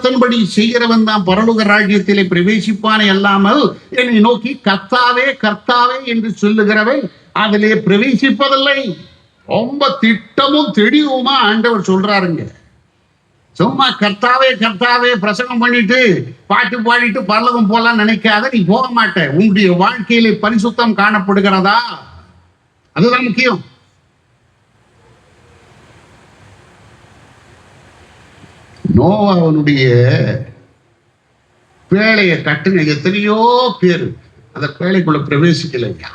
வசனத்தின்படி செய்கிறவன் தான் பரலோக ராஜ்யத்திலே பிரவேசிப்பானே அல்லாமல் என்னை நோக்கி கர்த்தாவே கர்த்தாவே என்று சொல்லுகிறவன் அதிலே பிரவேசிப்பதில்லை. ரொம்ப திட்டமும் தெளிவுமா ஆண்டவர் சொல்றாருங்க. சும்மா கர்த்தாவே கர்த்தாவே பிரசங்கம் பண்ணிட்டு பாட்டு பாடிட்டு பரலோகம் போலாம் நினைக்காத, நீ போக மாட்ட. உன்னுடைய வாழ்க்கையிலே பரிசுத்தம் காணப்படுகிறதா? அதுதான் முக்கியம். நோவாவுடைய பேழையை கட்டுன எத்தனையோ பேரு அந்த பேழைக்குள்ள பிரவேசிக்கலையா?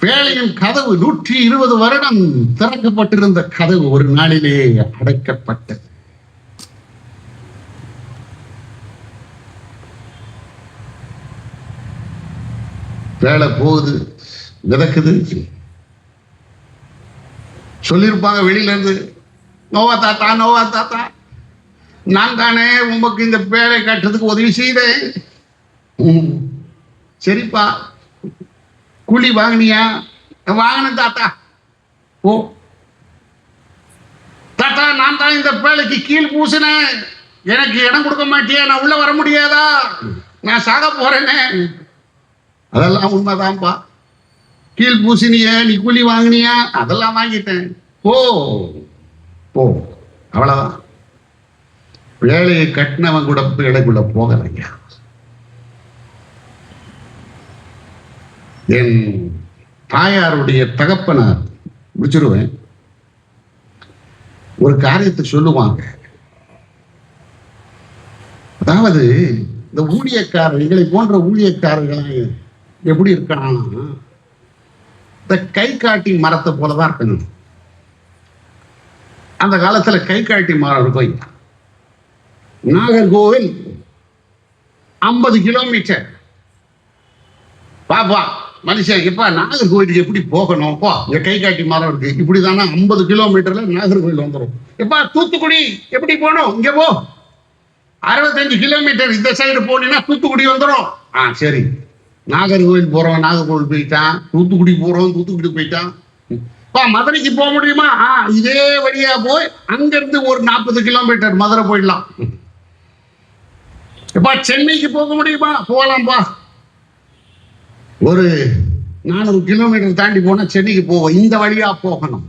பேழையின் கதவு 120 வருடம் திறக்கப்பட்டிருந்த கதவு ஒரு நாளிலே அடைக்கப்பட்டது. பேழை போகுது, விதக்குது. சொல்லியிருப்பாங்க வெளியில இருந்து, நோவா தாத்தா நோவா தாத்தா, நான் தானே உமக்கு இந்த பேழை கட்டுறதுக்கு உதவி செய்தேன். சரிப்பா, கூலி வாங்கினியா? வாங்கின தாத்தா. ஓ தாத்தா, நான் தான் இந்த பேழைக்கு கீழ் பூசினேன், எனக்கு இடம் கொடுக்க மாட்டியா? நான் உள்ள வர முடியாதா? நான் சாக போறேனே. அதெல்லாம் உண்மைதான்ப்பா. கீழ் பூசினிய, நீ கூலி வாங்கினியா? அதெல்லாம் வாங்கிட்டேன். ஓ ஓ அவ்வளவுதான். வேலையை கட்டினவன் கூட வேலைக்குள்ள போகலைங்க. என் தாயாருடைய தகப்பனார் முடிச்சிருவேன், ஒரு காரியத்தை சொல்லுவாங்க. அதாவது இந்த ஊழியக்காரர், எங்களை போன்ற ஊழியக்காரர்கள் எப்படி இருக்கணும்னா, இந்த கை காட்டி மரத்தை போலதான் இருக்கணும். அந்த காலத்துல கை காட்டி மரம் இருக்கும். நாகர்கோவில் 50 கிலோமீட்டர். பாப்பா மனுஷன், எப்பா நாகர்கோவிலுக்கு எப்படி போகணும்? போ, இங்க கை காட்டி மரம் இருக்கு, இப்படிதானா 50 கிலோமீட்டர்ல நாகர்கோவில் வந்துடும். எப்பா தூத்துக்குடி எப்படி போகணும்? இங்க போ, 65 கிலோமீட்டர் இந்த சைடு போனீங்கன்னா தூத்துக்குடி வந்துடும். சரி, நாகர்கோவில் போறோம், நாகர்கோவில் போயிட்டான். தூத்துக்குடி போறோம், தூத்துக்குடி போயிட்டான். மதுரைக்கு போக முடியுமா? இதே வழியா போய் அங்கிருந்து ஒரு 40 கிலோமீட்டர் மதுரை போயிடலாம். எப்பா சென்னைக்கு போக முடியுமா? போகலாம்பா, ஒரு 400 கிலோமீட்டர் தாண்டி போனா சென்னைக்கு போவோம். இந்த வழியா போகணும்.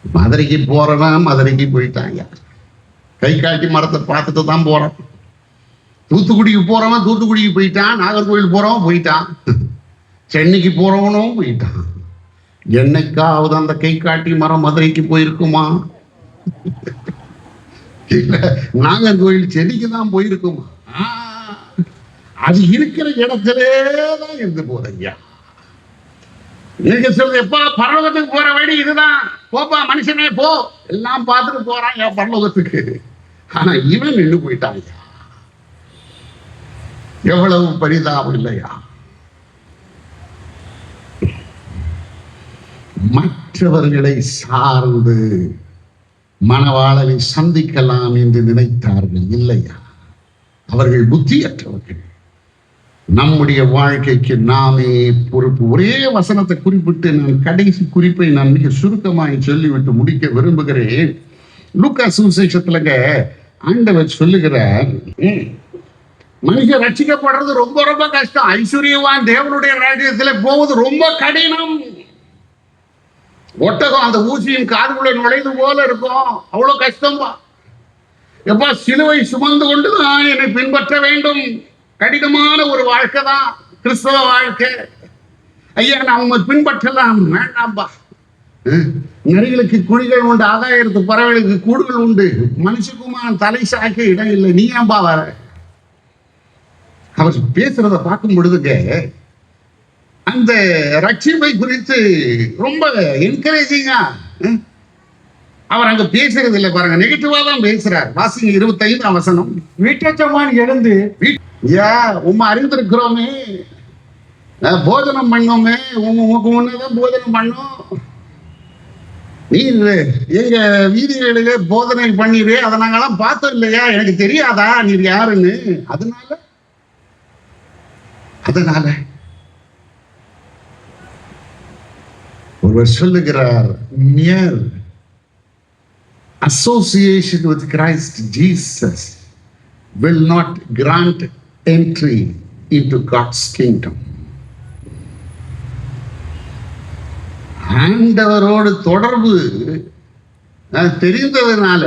மதுரைக்கு போறவன் மதுரைக்கு போயிட்டாங்க, கை காட்டி மரத்தை பார்த்துட்டு தான் போறான். தூத்துக்குடிக்கு போறவன் தூத்துக்குடிக்கு போயிட்டான், நாகர்கோவில் போறவன் போயிட்டான், சென்னைக்கு போறவனும் போயிட்டான். என்னைக்காவது அந்த கை காட்டி மரம் மதுரைக்கு போயிருக்குமா? இல்ல நாகர்கோவில் சென்னைக்கு தான் போயிருக்குமா? அது இருக்கிற இடத்திலேதான் இருந்து போதையா. நீங்க சொல்றது, எப்பா பரலோகத்துக்கு போற வழி இதுதான், போப்பா மனுஷனே போ, எல்லாம் பார்த்துட்டு போறான் என் பரலோகத்துக்கு. ஆனா இவன் நின்று போயிட்டாங்க. எவ்வளவு பரிதாபம் இல்லையா? மற்றவர்களை சார்ந்து மணவாளனை சந்திக்கலாம் என்று நினைத்தார்கள் இல்லையா? அவர்கள் புத்தியற்றவர்கள். நம்முடைய வாழ்க்கைக்கு நாமே பொறுப்பு. ஒரே வசனத்தை குறிப்பிட்டு நான் கடைசி குறிப்பை நான் மிக சுருக்கமாக சொல்லிவிட்டு முடிக்க விரும்புகிறேன். லூக்கா சுவிசேஷத்துலங்க ஆண்டவர் சொல்லுகிறார், மனுஷன் ரட்சிக்கப்படுறது ரொம்ப ரொம்ப கஷ்டம், ஐஸ்வர்யவான் தேவனுடைய ராஜ்யத்துல போவது ரொம்ப கடினம். ஒட்டகம் அந்த ஊசியின் காதுக்குள்ள நுழைந்து போல இருக்கும், அவ்வளவு கஷ்டம்பா. எப்பா சிலுவை சுமந்து கொண்டுதான் என்னை பின்பற்ற வேண்டும். கடினமான ஒரு வாழ்க்கை தான் கிறிஸ்தவ வாழ்க்கை. ஐயா நம்ம பின்பற்றலாம் வேண்டாம்பா. நரிகளுக்கு குழிகள் உண்டு, ஆகாயத்து பறவைகளுக்கு கூடுகள் உண்டு, மனுஷகுமான் தலை சாய்க்க இடம் இல்லை, நீ ஏன்பா வர? அவர் பேசுறத பார்க்கும் பொழுதுங்க அந்த ரட்சிப்பை குறித்து ரொம்ப என்கரேஜிங்கா அவர் அங்க பேசுறது இல்லை பாருங்க, நெகட்டிவா தான் பேசுறார். வாசிங்க 25ஆம் வசனம். வீட்டச்சமான் எழுந்து, உம்மை அறிந்திருக்கிறோமே, போஜனம் பண்ணோமே, உமக்கு முன்னதான் போஜனம் பண்ணோம், நீர் எங்க வீதிகளிலே போதனை பண்ணீரே, அதை நாங்கெல்லாம் பார்த்தோம் இல்லையா? எனக்கு தெரியாதா நீர் யாருன்னு? அதனால ஒருவர் சொல்லுகிறார், near association with Christ Jesus will not grant entry into God's kingdom. ஆண்டவரோடு தொடர்பு தெரிந்ததுனால,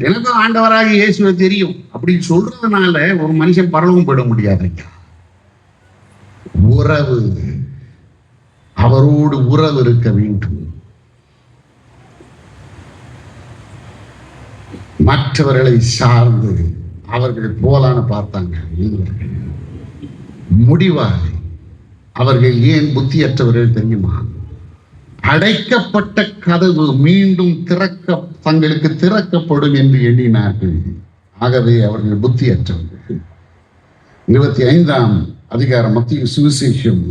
எனக்கும் ஆண்டவராக இயேசுவை தெரியும் அப்படின்னு சொல்றதுனால ஒரு மனுஷன் பரலோகம் போயிட முடியாது. உறவு, அவரோடு உறவு இருக்க வேண்டும். மற்றவர்களை சார்ந்து அவர்கள் போலான்னு பார்த்தாங்க. முடிவாக அவர்கள் ஏன் புத்தியற்றவர்கள் தெரியுமா? அடைக்கப்பட்ட கதவு மீண்டும் தங்களுக்கு திறக்கப்படும் என்று எண்ணினார்கள். ஆகவே அவர்கள் புத்தியற்றவர்கள். 25ஆம் அதிகாரம் மத்திய சுவிசேஷம்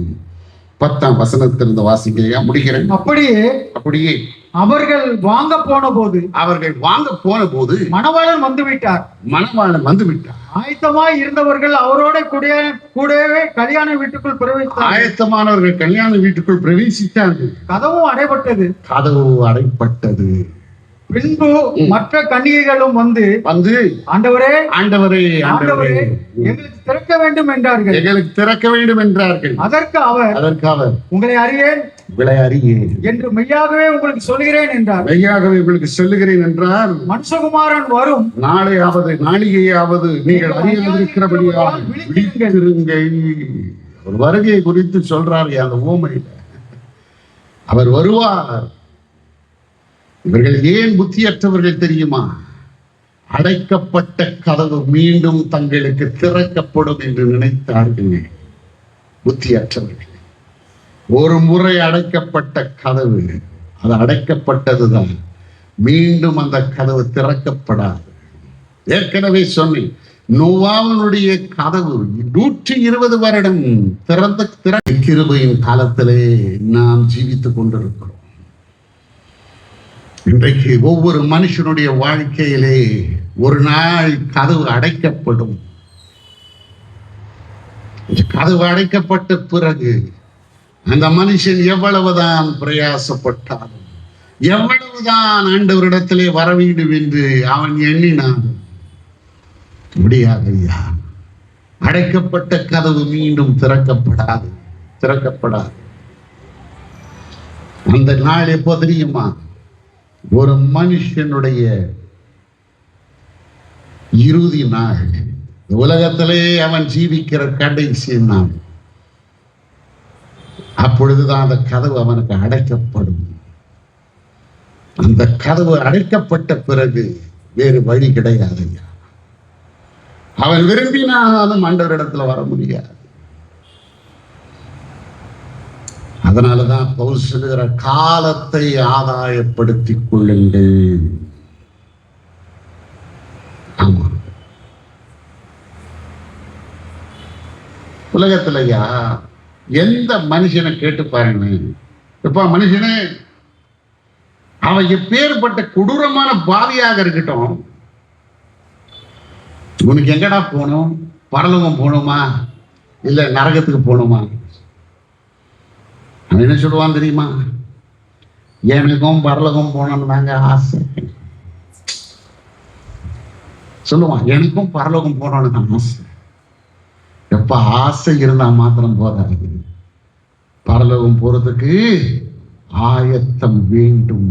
10ஆம் வசனத்திலிருந்து வாசிக்கையா முடிகிறேன். அப்படியே அவர்கள் வாங்க போன போது மணவாளன் வந்து விட்டார். ஆயத்தமாய் இருந்தவர்கள் அவரோட கூடவே கல்யாண வீட்டுக்குள் பிரவேசித்தார்கள். ஆயத்தமானவர்கள் கல்யாண வீட்டுக்குள் பிரவேசித்தார்கள். கதவு அடைப்பட்டது. பின்பு மற்ற கன்னிகைகளும் வந்து ஆண்டவரே எங்களுக்கு திறக்க வேண்டும் என்றார்கள். அதற்கு அவர் உங்களை அறியேன் என்று மெய்யாகவே உங்களுக்கு சொல்கிறேன் என்றார். மனுஷகுமாரன் வரும் நாளிகையாவது நீங்கள் அறியாதிருக்கிறபடியாக விழித்திருங்கள். ஒரு வருகையை குறித்து சொல்றாரு அந்த உவமையில. அவர் வருவார். இவர்கள் ஏன் புத்தியற்றவர்கள் தெரியுமா? அடைக்கப்பட்ட கதவு மீண்டும் தங்களுக்கு திறக்கப்படும் என்று நினைத்தார்கள். புத்தியற்றவர்கள். ஒரு முறை அடைக்கப்பட்ட கதவு, அது அடைக்கப்பட்டதுதான். மீண்டும் அந்த கதவு திறக்கப்படாது. ஏற்கனவே சொன்னேன், நோவாவினுடைய கதவு 120 வருடம் திறந்த கிருபையின் காலத்திலே நாம் ஜீவித்துக் கொண்டிருக்கிறோம். இன்றைக்கு ஒவ்வொரு மனுஷனுடைய வாழ்க்கையிலே ஒரு நாள் கதவு அடைக்கப்படும். கதவு அடைக்கப்பட்ட பிறகு அந்த மனுஷன் எவ்வளவுதான் பிரயாசப்பட்டாலும், எவ்வளவுதான் ஆண்டவரிடத்திலே வர வேண்டும் என்று அவன் எண்ணினாலும் முடியாது ஐயா. அடைக்கப்பட்ட கதவு மீண்டும் திறக்கப்படாது. அந்த நாள் எப்போ தெரியுமா? ஒரு மனுஷனுடைய இறுதி நாள். உலகத்திலே அவன் ஜீவிக்கிற கடைசி நாள். அப்பொழுதுதான் அந்த கதவு அவனுக்கு அடைக்கப்படும். அந்த கதவு அடைக்கப்பட்ட பிறகு வேறு வழி கிடையாது. அவன் விரும்பினாலும் ஆண்டவரிடத்துல வர முடியாது. அதனாலதான் பவுல் சொல்லுகிற, காலத்தை ஆதாயப்படுத்திக் கொள்ளுங்கள். ஆமா, உலகத்திலயா எந்த மனுஷனை கேட்டு பாருங்க. இப்ப மனுஷனே அவன் எப்பேற்பட்ட கொடூரமான பாவியாக இருக்கட்டும், உனக்கு எங்கடா போகணும்? பரலோகம் போகணுமா இல்ல நரகத்துக்கு போகணுமா? அவன் என்ன சொல்லுவான் தெரியுமா? எனக்கும் பரலோகம் போகணும்னு தாங்க ஆசை சொல்லுவான். எனக்கும் பரலோகம் போகணும்னு தான் ஆசை. எப்ப ஆசை இருந்தா மாத்திரம் போதாது, பரலோகம் போறதுக்கு ஆயத்தம் வேண்டும்.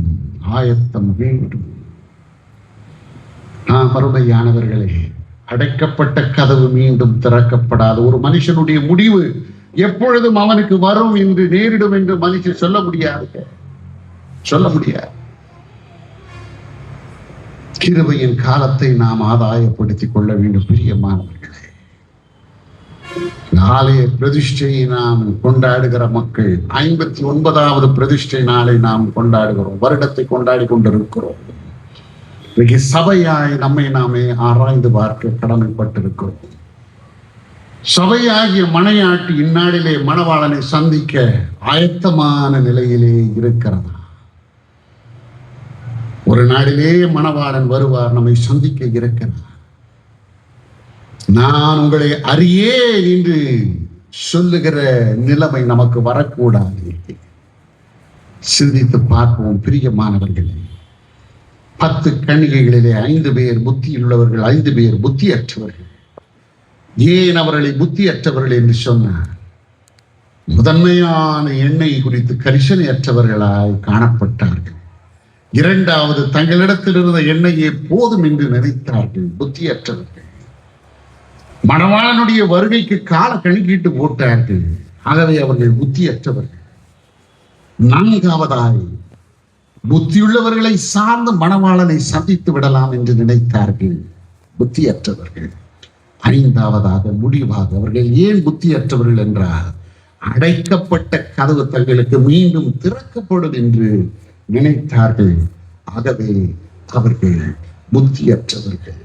மறுமையானவர்களே, அடைக்கப்பட்ட கதவு மீண்டும் திறக்கப்படாது. ஒரு மனுஷனுடைய முடிவு எப்பொழுதும் அவனுக்கு வரும் என்று நேரிடும் என்று மனுஷன் சொல்ல முடியாது. கிருபையின் காலத்தை நாம் ஆதாயப்படுத்திக் கொள்ள வேண்டும். பிரியமானவர்களே, நாளைய பிரதிஷ்டையை நாம் கொண்டாடுகிற மக்கள் 59வது பிரதிஷ்டை நாளை நாம் கொண்டாடுகிறோம். வருடத்தை கொண்டாடி கொண்டிருக்கிறோம். இன்னைக்கு சபையாய் நம்மை நாமே ஆராய்ந்து பார்க்க கடமைப்பட்டிருக்கிறோம். சபையாகிய மனையாட்டி இந்நாளிலே மணவாளனை சந்திக்க ஆயத்தமான நிலையிலே இருக்கிறதா? ஒரு நாளிலே மணவாளன் வருவார், நம்மை சந்திக்க இருக்கிறார். நான் உங்களை அறியேன் என்று சொல்லுகிற நிலைமை நமக்கு வரக்கூடாது. சிந்தித்து பார்ப்போம் பிரியமானவர்களே. 10 கன்னிகைகளிலே 5 பேர் புத்தியுள்ளவர்கள், 5 பேர் புத்தியற்றவர்கள். ஏன் அவர்களை புத்தியற்றவர்கள் என்று சொன்னார்? முதன்மையான எண்ணெய் குறித்து கரிசனையற்றவர்களாய் காணப்பட்டார்கள். இரண்டாவது, தங்களிடத்தில் இருந்த எண்ணெயே போதும் என்று நினைத்தார்கள், புத்தியற்றவர்கள். மணவாளனுடைய வருகைக்கு கால கணக்கீட்டு போட்டார்கள், ஆகவே அவர்கள் புத்தியற்றவர்கள். நான்காவதாய், புத்தியுள்ளவர்களை சார்ந்த மணவாளனை சந்தித்து விடலாம் என்று நினைத்தார்கள், புத்தியற்றவர்கள். ஐந்தாவதாக, முடிவாக, அவர்கள் ஏன் புத்தியற்றவர்கள் என்றால், அடைக்கப்பட்ட கதவு தங்களுக்கு மீண்டும் திறக்கப்படும் என்று நினைத்தார்கள், ஆகவே அவர்கள் புத்தியற்றவர்கள்.